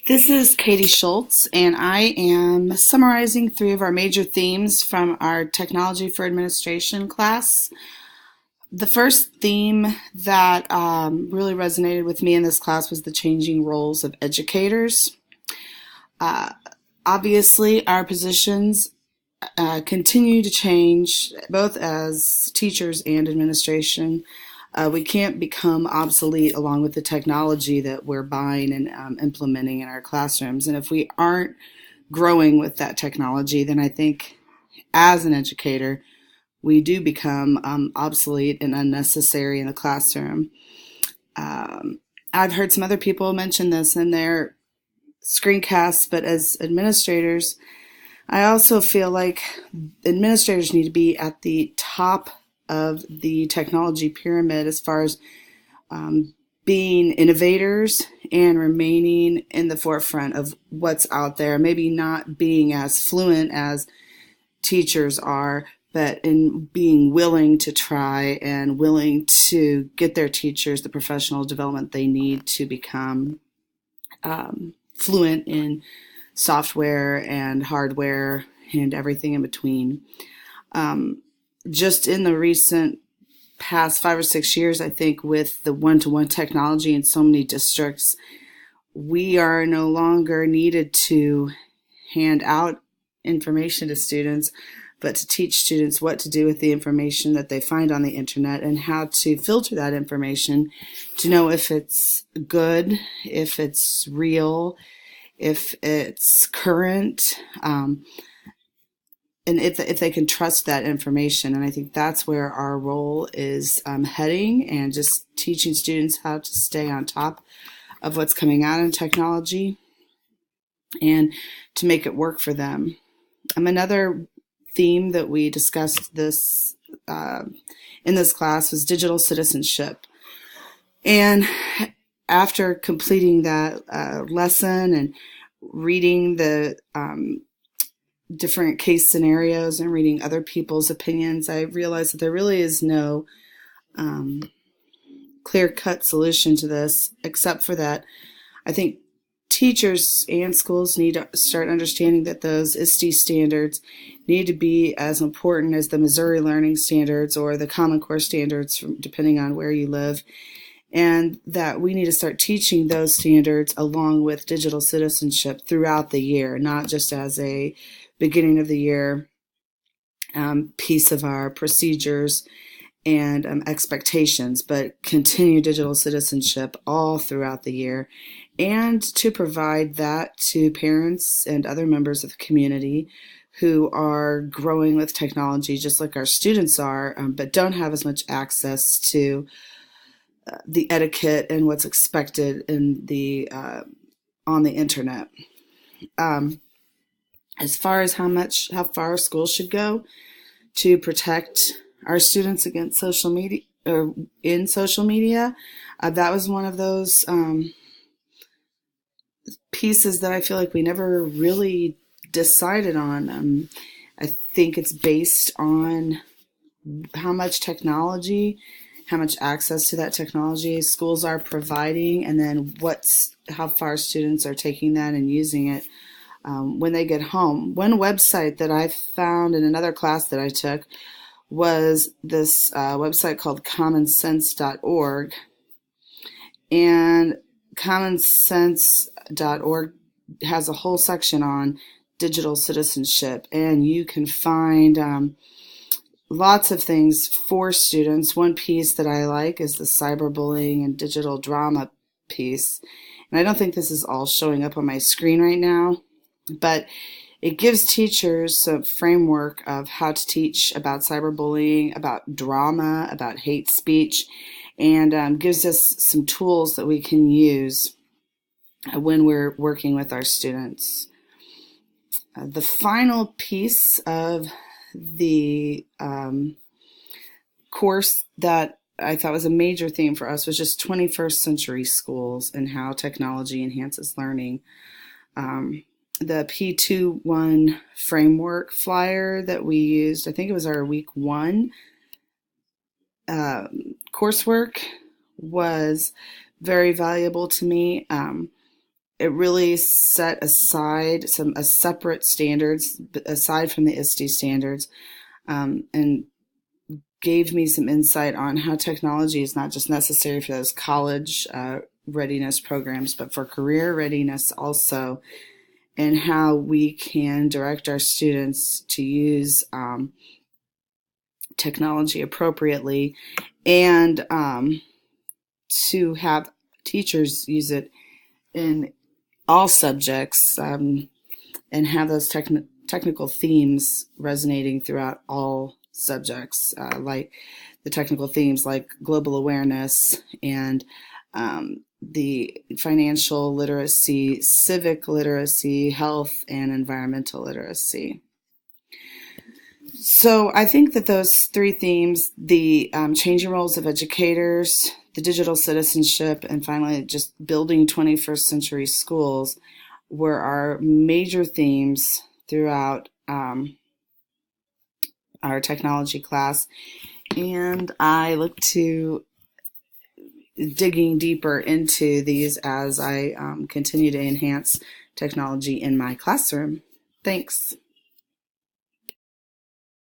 This is Katie Schultz, and I am summarizing three of our major themes from our Technology for Administration class. The first theme that really resonated with me in this class was the changing roles of educators. Uh, Obviously, our positions continue to change, both as teachers and administration. We can't become obsolete along with the technology that we're buying and implementing in our classrooms. And if we aren't growing with that technology, then I think as an educator, we do become obsolete and unnecessary in the classroom. I've heard some other people mention this in their screencasts, but as administrators, I also feel like administrators need to be at the top of the technology pyramid as far as being innovators and remaining in the forefront of what's out there. Maybe not being as fluent as teachers are, but in being willing to try and willing to get their teachers the professional development they need to become fluent in software and hardware and everything in between. Just in the recent past 5 or 6 years, I think with the one-to-one technology in so many districts, we are no longer needed to hand out information to students, but to teach students what to do with the information that they find on the internet and how to filter that information to know if it's good, if it's real, if it's current, and if they can trust that information. And I think that's where our role is heading, and just teaching students how to stay on top of what's coming out in technology and to make it work for them. Another theme that we discussed this in this class was digital citizenship. And after completing that lesson and reading the different case scenarios and reading other people's opinions, I realized that there really is no clear-cut solution to this, except for that I think teachers and schools need to start understanding that those ISTE standards need to be as important as the Missouri Learning Standards or the Common Core standards, depending on where you live, and that we need to start teaching those standards along with digital citizenship throughout the year, not just as a beginning of the year piece of our procedures and expectations, but continue digital citizenship all throughout the year, and to provide that to parents and other members of the community who are growing with technology just like our students are, but don't have as much access to the etiquette and what's expected in the on the internet. As far as how far schools should go to protect our students against social media or in social media, that was one of those pieces that I feel like we never really decided on. I think it's based on how much technology, how much access to that technology schools are providing, and then how far students are taking that and using it when they get home. One website that I found in another class that I took was this website called commonsense.org. And commonsense.org has a whole section on digital citizenship, and you can find lots of things for students. One piece that I like is the cyberbullying and digital drama piece. And I don't think this is all showing up on my screen right now, but it gives teachers a framework of how to teach about cyberbullying, about drama, about hate speech, and gives us some tools that we can use when we're working with our students. The final piece of the course that I thought was a major theme for us was just 21st century schools and how technology enhances learning. The P21 framework flyer that we used, I think it was our week 1 coursework, was very valuable to me. it really set aside a separate standards aside from the ISTE standards, and gave me some insight on how technology is not just necessary for those college readiness programs, but for career readiness also, and how we can direct our students to use technology appropriately, and to have teachers use it in all subjects, and have those technical themes resonating throughout all subjects, like the technical themes like global awareness and the financial literacy, civic literacy, health, and environmental literacy. So I think that those three themes, the changing roles of educators, the digital citizenship, and finally just building 21st century schools, were our major themes throughout our technology class. And I look to digging deeper into these as I continue to enhance technology in my classroom. Thanks.